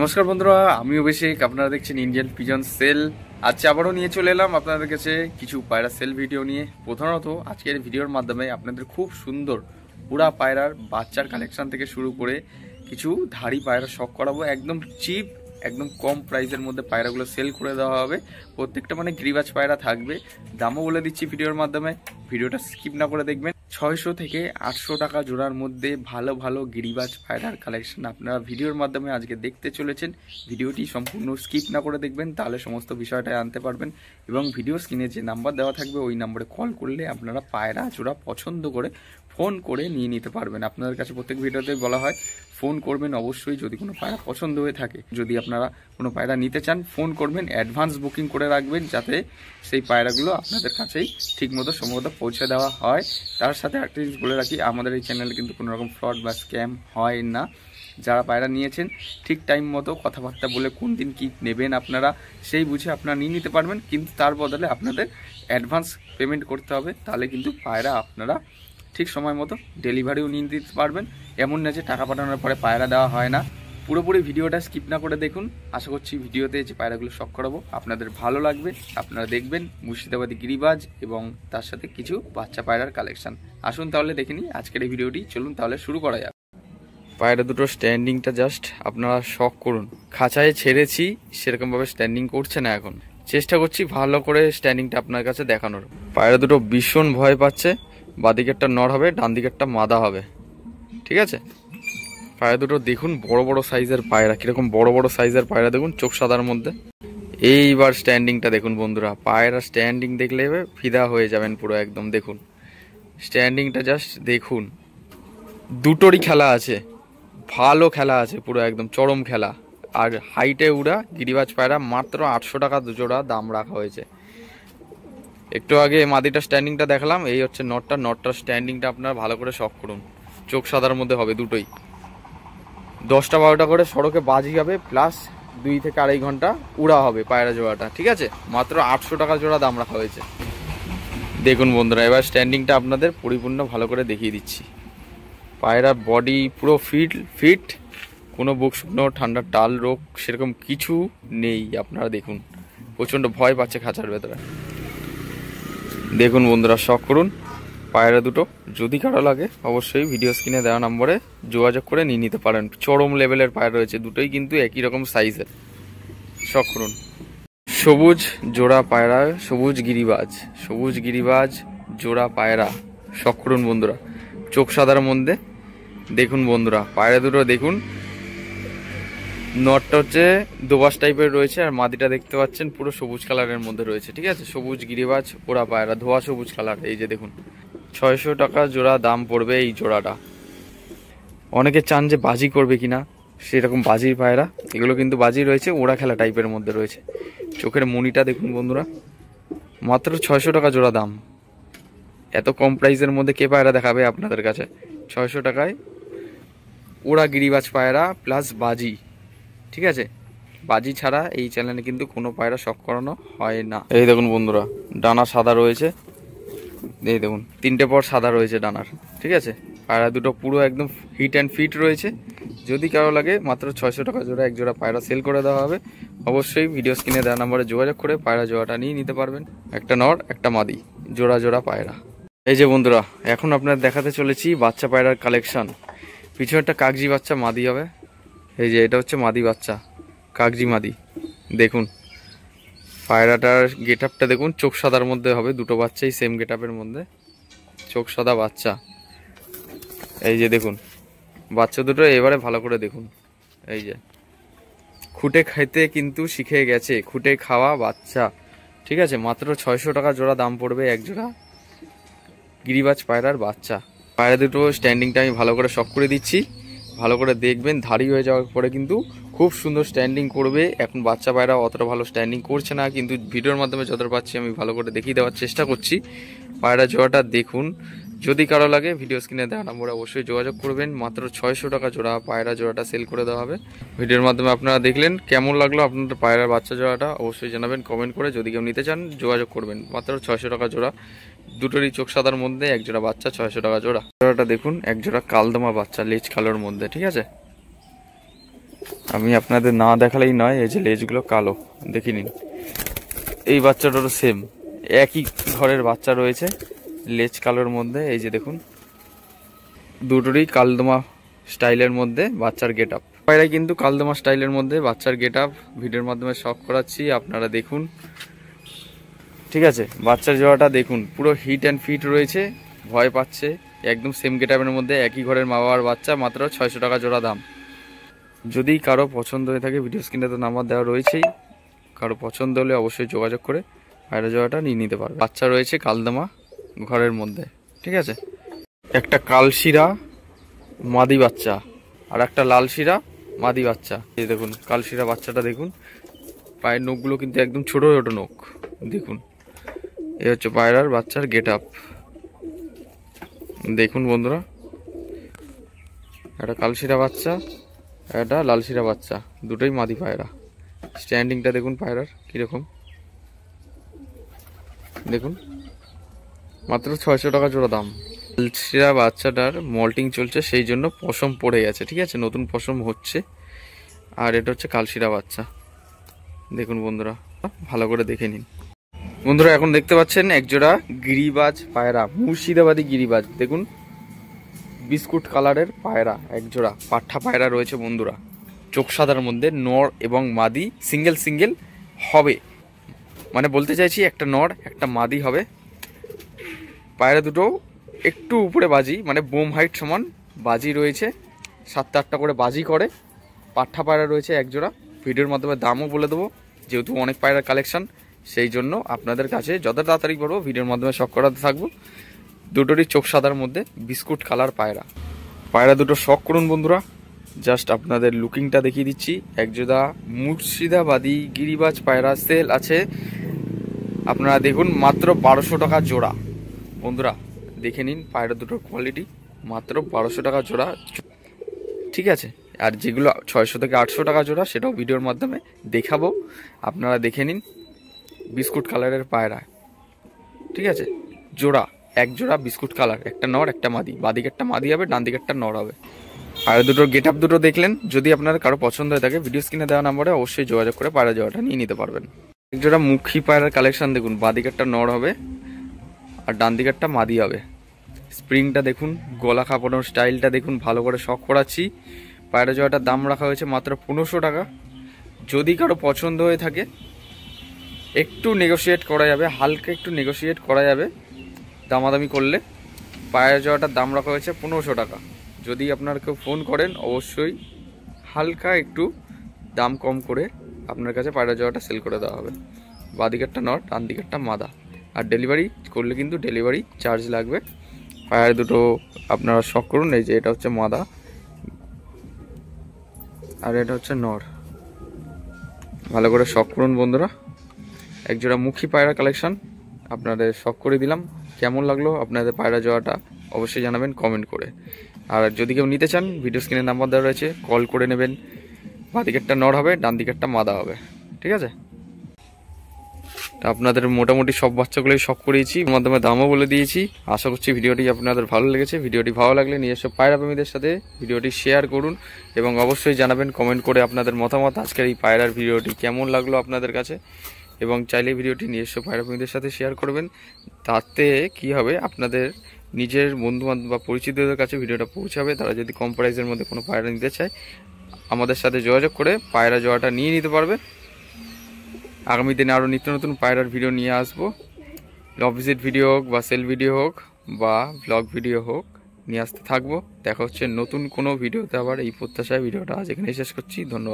নমস্কার বন্ধুরা, আমি অভিষেক। আপনারা দেখছেন ইন্ডিয়ান পিজন সেল। আজকে আবারও নিয়ে চলে এলাম আপনাদের কাছে কিছু পায়রা সেল ভিডিও নিয়ে। প্রধানত আজকের ভিডিওর মাধ্যমে আপনাদের খুব সুন্দর উড়া পায়রার বাচ্চার কালেকশন থেকে শুরু করে কিছু ধাড়ি পায়রা শখ করাবো। একদম চিপ, একদম কম প্রাইসের মধ্যে পায়রাগুলো সেল করে দেওয়া হবে। প্রত্যেকটা গিরিবাজ পায়রা থাকবে। দামও বলে দিচ্ছি ভিডিওর মাধ্যমে, ভিডিওটা স্কিপ না করে দেখবেন। 600 থেকে 800 টাকা জোড়ার মধ্যে ভালো ভালো গিরিবাজ পায়রার কালেকশন আপনারা ভিডিওর মাধ্যমে আজকে দেখতে চলেছেন। ভিডিওটি সম্পূর্ণ স্কিপ না করে দেখবেন, তাহলে সমস্ত বিষয়টাই আনতে পারবেন। এবং ভিডিও স্ক্রিনে যে নাম্বার দেওয়া থাকবে ওই নাম্বারে কল করলে আপনারা পায়রা জোড়া পছন্দ করে ফোন করে নিয়ে নিতে পারবেন। আপনাদের কাছে প্রত্যেক ভিডিওতে বলা হয় ফোন করবেন অবশ্যই যদি কোনো পায়রা পছন্দ হয়ে থাকে। যদি আপনারা কোনো পায়রা নিতে চান ফোন করবেন, অ্যাডভান্স বুকিং করে রাখবেন যাতে সেই পায়রাগুলো আপনাদের কাছেই ঠিকমতো সম্ভবত পৌঁছে দেওয়া হয়। তার সাথে একটা জিনিস বলে রাখি, আমাদের এই চ্যানেলে কিন্তু কোনো রকম ফ্রড বা স্ক্যাম হয় না। যারা পায়রা নিয়েছেন ঠিক টাইম মতো কথাবার্তা বলে কোন দিন কি নেবেন আপনারা সেই বুঝে আপনারা নিয়ে নিতে পারবেন, কিন্তু তার বদলে আপনাদের অ্যাডভান্স পেমেন্ট করতে হবে। তাহলে কিন্তু পায়রা আপনারা ঠিক সময় মতো ডেলিভারিও নিয়ে দিতে পারবেন। এমন না যে টাকা পাঠানোর পরে পায়রা দেওয়া হয় না। পুরোপুরি ভিডিওটা স্কিপ না করে দেখুন। আশা করছি ভিডিওতে যে পায়রাগুলো শখ করাবো আপনাদের ভালো লাগবে। আপনারা দেখবেন মুর্শিদাবাদী গিরিবাজ এবং তার সাথে কিছু বাচ্চা পায়রার কালেকশন। আসুন তাহলে দেখে নিই আজকের এই ভিডিওটি। চলুন তাহলে শুরু করা যাক। পায়রা দুটো স্ট্যান্ডিংটা জাস্ট আপনারা শখ করুন। খাঁচায় ছেড়েছি সেরকমভাবে স্ট্যান্ডিং করছে না, এখন চেষ্টা করছি ভালো করে স্ট্যান্ডিংটা আপনার কাছে দেখানোর। পায়রা দুটো ভীষণ ভয় পাচ্ছে। বাঁদিকেরটা নর হবে, ডান দিকেরটা মাদা হবে, ঠিক আছে। পায়রা দুটো দেখুন, বড় বড় সাইজের পায়রা, কিরকম বড় বড় সাইজের পায়রা দেখুন, চোখ সাদার মধ্যে। এইবার স্ট্যান্ডিংটা দেখুন বন্ধুরা, পায়রা স্ট্যান্ডিং দেখলে ফিদা হয়ে যাবেন পুরো একদম। দেখুন স্ট্যান্ডিংটা জাস্ট দেখুন। দুটোরই খেলা আছে, ভালো খেলা আছে, পুরো একদম চরম খেলা। আর হাইটে উড়া গিরিবাজ পায়রা মাত্র 800 টাকা দুজোড়া দাম রাখা হয়েছে। একটু আগে মাদিটা স্ট্যান্ডিংটা দেখালাম, এই হচ্ছে নটটার স্ট্যান্ডিংটা আপনারা ভালো করে শখ করুন। চোখ সাদার মধ্যে হবে দুটোই। 10টা 12টা করে সড়কে বাজি হবে, প্লাস 2 থেকে আড়াই ঘন্টা উড়া হবে পায়রা জোড়াটা, ঠিক আছে। মাত্র 800 টাকা জোড়া দাম রাখা হয়েছে। দেখুন বন্ধুরা, এবার স্ট্যান্ডিংটা আপনাদের পরিপূর্ণ ভালো করে দেখিয়ে দিচ্ছি। পায়রা বডি পুরো ফিট, কোনো বুক শুকনো ঠান্ডা টাল রোগ সেরকম কিছু নেই। আপনারা দেখুন প্রচণ্ড ভয় পাচ্ছে খাঁচার ভেতরে। দেখুন বন্ধুরা, শখ করুন পায়রা দুটো। যদি কারো লাগে অবশ্যই ভিডিও স্ক্রিনে দেওয়া নম্বরে যোগাযোগ করে নিয়ে নিতে পারেন। চরম লেভেলের পায়রা রয়েছে, দুটোই কিন্তু একই রকম সাইজের। শখ করুন। সবুজ জোড়া পায়রা, সবুজ গিরিবাজ জোড়া পায়রা। শখ করুন বন্ধুরা, চোখ সাদার মধ্যে। দেখুন বন্ধুরা পায়রা দুটো দেখুন। নটটা হচ্ছে দোবাস টাইপের রয়েছে, আর মাদিটা দেখতে পাচ্ছেন পুরো সবুজ কালারের মধ্যে রয়েছে, ঠিক আছে। সবুজ গিরিবাজ ওরা পায়রা, ধোয়া সবুজ কালার। এই যে দেখুন 600 টাকা জোড়া দাম পড়বে এই জোড়াটা। অনেকে চান যে বাজি করবে কিনা, সেরকম বাজির পায়রা এগুলো কিন্তু বাজি রয়েছে, ওড়া খেলা টাইপের মধ্যে রয়েছে। চোখের মনিটা দেখুন বন্ধুরা, মাত্র 600 টাকা জোড়া দাম। এত কম প্রাইসের মধ্যে কে পায়রা দেখাবে আপনাদের কাছে? 600 টাকায় ওড়া গিরিবাজ পায়রা প্লাস বাজি, ঠিক আছে। বাজি ছাড়া এই চ্যানেলে কিন্তু কোনো পায়রা শখ করানো হয় না। এই দেখুন বন্ধুরা, ডানা সাদা রয়েছে। এই দেখুন 3টে পর সাদা রয়েছে ডানার, ঠিক আছে। পায়রা দুটো পুরো একদম হিট অ্যান্ড ফিট রয়েছে। যদি কারো লাগে মাত্র 600 টাকা জোড়া এক জোড়া পায়রা সেল করে দেওয়া হবে। অবশ্যই ভিডিও স্ক্রিনে দেওয়া নম্বরে যোগাযোগ করে পায়রা জোড়াটা নিয়ে নিতে পারবেন। একটা নর একটা মাদি, জোড়া পায়রা। এই যে বন্ধুরা, এখন আপনার দেখাতে চলেছি বাচ্চা পায়রার কালেকশন। পিছনে একটা কাগজি বাচ্চা মাদি হবে। এই যে এটা হচ্ছে মাদি বাচ্চা, কাগজি মাদি। দেখুন পায়রাটার গেট আপটা দেখুন, চোখ সাদার মধ্যে হবে। দুটো বাচ্চাই সেম গেট আপের মধ্যে, চোখ সাদা বাচ্চা। এই যে দেখুন বাচ্চা দুটো এবারে ভালো করে দেখুন। এই যে খুঁটে খাইতে কিন্তু শিখে গেছে, খুঁটে খাওয়া বাচ্চা, ঠিক আছে। মাত্র 600 টাকা জোড়া দাম পড়বে এক জোড়া গিরিবাজ পায়রার বাচ্চা। পায়রা দুটো স্ট্যান্ডিংটা আমি ভালো করে শখ করে দিচ্ছি, ভালো করে দেখবেন। ধাড়ি হয়ে যাওয়ার পরে কিন্তু খুব সুন্দর স্ট্যান্ডিং করবে। এখন বাচ্চা পায়রা অতটা ভালো স্ট্যান্ডিং করছে না, কিন্তু ভিডিওর মাধ্যমে যতটা পাচ্ছি আমি ভালো করে দেখিয়ে দেওয়ার চেষ্টা করছি। পায়রা জোড়াটা দেখুন। যদি কারো লাগে ভিডিও স্ক্রিনে দেওয়া নম্বরে অবশ্যই যোগাযোগ করবেন। মাত্র 600 টাকা জোড়া পায়রা জোড়াটা সেল করে দেওয়া হবে। ভিডিওর মাধ্যমে আপনারা দেখলেন, কেমন লাগলো আপনাদের পায়রার বাচ্চা জোড়াটা অবশ্যই জানাবেন কমেন্ট করে। যদি কেউ নিতে চান যোগাযোগ করবেন। মাত্র 600 টাকা জোড়া, দুটোরই চোখ সাদার মধ্যে, এক জোড়া বাচ্চা 600 টাকা জোড়া। জোড়াটা দেখুন, এক জোড়া কালদমা বাচ্চা লেজ কালোর মধ্যে, ঠিক আছে। আমি আপনাদের না দেখালেই নয়, এই যে লেজগুলো কালো দেখে নিন। এই বাচ্চাটারও সেম একই ঘরের বাচ্চা রয়েছে, লেজ কালোর মধ্যে। এই যে দেখুন, দুটোরই কালদমা স্টাইলের মধ্যে বাচ্চার গেট আপ। পায়রা কিন্তু কালদমা স্টাইলের মধ্যে বাচ্চার গেট আপ ভিডিওর মাধ্যমে শখ করাচ্ছি, আপনারা দেখুন। ঠিক আছে, বাচ্চার জোড়াটা দেখুন, পুরো হিট অ্যান্ড ফিট রয়েছে, ভয় পাচ্ছে। একদম সেম গেট আপের মধ্যে একই ঘরের মা বাবার বাচ্চা, মাত্র 600 টাকা জোড়া দাম। যদি কারো পছন্দ হয়ে থাকে, ভিডিও স্ক্রিনে তো নাম্বার দেওয়া রয়েছেই, কারো পছন্দ হলে অবশ্যই যোগাযোগ করে পায়রা জোড়াটা নিয়ে নিতে পারবে। বাচ্চা রয়েছে কালদমা ঘরের মধ্যে। ঠিক আছে, একটা কালশিরা মাদি বাচ্চা আর একটা লালশিরা মাদি বাচ্চা। এই দেখুন কালশিরা বাচ্চাটা দেখুন, পায়ের নখগুলো কিন্তু একদম ছোট ছোট নখ দেখুন। এই হচ্ছে পায়রার বাচ্চার গেট আপ দেখুন বন্ধুরা। একটা কালশিরা বাচ্চা, একটা লালশিরা বাচ্চা, দুটোই মাদি পায়রা। স্ট্যান্ডিংটা দেখুন পায়রার কীরকম দেখুন, মাত্র 600 টাকা জোড়া দাম। লালশিরা বাচ্চাটার মল্টিং চলছে, সেই জন্য পশম পড়ে গেছে। ঠিক আছে, নতুন পশম হচ্ছে। আর এটা হচ্ছে কালশিরা বাচ্চা দেখুন বন্ধুরা, ভালো করে দেখে নিন বন্ধুরা। এখন দেখতে পাচ্ছেন একজোড়া গিরিবাজ পায়রা, মুর্শিদাবাদী গিরিবাজ দেখুন, বিস্কুট কালারের পায়রা, একজোড়া পাঠা পায়রা রয়েছে বন্ধুরা। চোখ সাদার মধ্যে নর এবং মাদি সিঙ্গেল সিঙ্গেল হবে, মানে বলতে চাইছি একটা নর একটা মাদি হবে। পায়রা দুটো একটু উপরে বাজি, মানে বোম হাইট সমান বাজি রয়েছে, 7-8টা করে বাজি করে। পাঠা পায়রা রয়েছে একজোড়া। ভিডিওর মাধ্যমে দামও বলে দেবো, যেহেতু অনেক পায়রার কালেকশন, সেই জন্য আপনাদের কাছে যত তাড়াতাড়ি পারবো ভিডিওর মাধ্যমে শখ করাতে থাকবো। দুটোরই চোখ সাদার মধ্যে বিস্কুট কালার পায়রা। পায়রা দুটো শখ করুন বন্ধুরা। জাস্ট আপনাদের লুকিংটা দেখিয়ে দিচ্ছি। একজোড়া মুর্শিদাবাদী গিরিবাজ পায়রা সেল আছে, আপনারা দেখুন, মাত্র 1200 টাকা জোড়া। বন্ধুরা দেখে নিন পায়রা দুটোর কোয়ালিটি, মাত্র 1200 টাকা জোড়া। ঠিক আছে, আর যেগুলো 600 থেকে 800 টাকা জোড়া সেটাও ভিডিওর মাধ্যমে দেখাবো, আপনারা দেখে নিন। বিস্কুট কালারের পায়রা, ঠিক আছে, জোড়া, এক জোড়া বিস্কুট কালার, একটা নর একটা মাদি, বাদিকে একটা মাদি হবে, ডান দিকে একটা নর হবে। পায়রা দুটোর গেট আপ দুটো দেখলেন। যদি আপনার কারো পছন্দ হয়ে থাকে, ভিডিও স্ক্রিনে দেওয়া নাম্বারে অবশ্যই যোগাযোগ করে পায়রা জোড়াটা নিয়ে নিতে পারবেন। এক জোড়া মুখী পায়রার কালেকশন দেখুন, বাদিকে একটা নর হবে আর ডান দিকে একটা মাদি হবে। স্প্রিংটা দেখুন, গলা খাপানোর স্টাইলটা দেখুন, ভালো করে শখ করাচ্ছি। পায়রা জোড়াটার দাম রাখা হয়েছে মাত্র 1500 টাকা। যদি কারো পছন্দ হয়ে থাকে, একটু নেগোশিয়েট করা যাবে, হালকা একটু নেগোশিয়েট করা যাবে দামাদামি করলে। পায়রা জোড়াটার দাম রাখা হয়েছে 1500 টাকা। যদি আপনার কেউ ফোন করেন, অবশ্যই হালকা একটু দাম কম করে আপনার কাছে পায়রা জোড়াটা সেল করে দেওয়া হবে। বাদিকেরটা নর, ডান দিকেরটা মাদা। আর ডেলিভারি করলে কিন্তু ডেলিভারি চার্জ লাগবে। পায়রা দুটো আপনারা শখ করুন। এই যে এটা হচ্ছে মাদা আর এটা হচ্ছে নর, ভালো করে শখ করুন বন্ধুরা। একজোড়া মুখী পায়রা কালেকশন আপনাদের শখ করে দিলাম। কেমন লাগলো আপনাদের পায়রা জোড়াটা অবশ্যই জানাবেন কমেন্ট করে। আর যদি কেউ নিতে চান, ভিডিও স্ক্রিনে নাম্বার দেওয়া রয়েছে, কল করে নেবেন। বাদিকেরটা নর হবে, ডান দিকেরটা মাদা হবে। ঠিক আছে, আপনাদের মোটামুটি সব বাচ্চাগুলোই শখ করিয়েছি, মাধ্যমে দামও বলে দিয়েছি। আশা করছি ভিডিওটি আপনাদের ভালো লেগেছে। ভিডিওটি ভালো লাগলে নিজস্ব পায়রা প্রেমীদের সাথে ভিডিওটি শেয়ার করুন এবং অবশ্যই জানাবেন কমেন্ট করে আপনাদের মতামত। আজকের এই পায়রার ভিডিওটি কেমন লাগলো আপনাদের কাছে, এবং চাইলে ভিডিওটি নিজস্ব পায়রা প্রেমীদের সাথে শেয়ার করবেন। তাতে কি হবে, আপনাদের নিজের বন্ধুবান্ধব বা পরিচিতদের কাছে ভিডিওটা পৌঁছাবে। তারা যদি কম প্রাইসের মধ্যে কোনো পায়রা নিতে চায়, আমাদের সাথে যোগাযোগ করে পায়রা জোড়াটা নিয়ে নিতে পারবে। আগামী দিনে আরও নিত্য নতুন পায়রার ভিডিও নিয়ে আসবো। লব ভিজিট ভিডিও হোক বা সেল ভিডিও হোক বা ব্লগ ভিডিও হোক, নিয়ে আসতে থাকবো। দেখা হচ্ছে নতুন কোনো ভিডিওতে আবার, এই প্রত্যাশায় ভিডিওটা আজ এখানে শেষ করছি। ধন্যবাদ।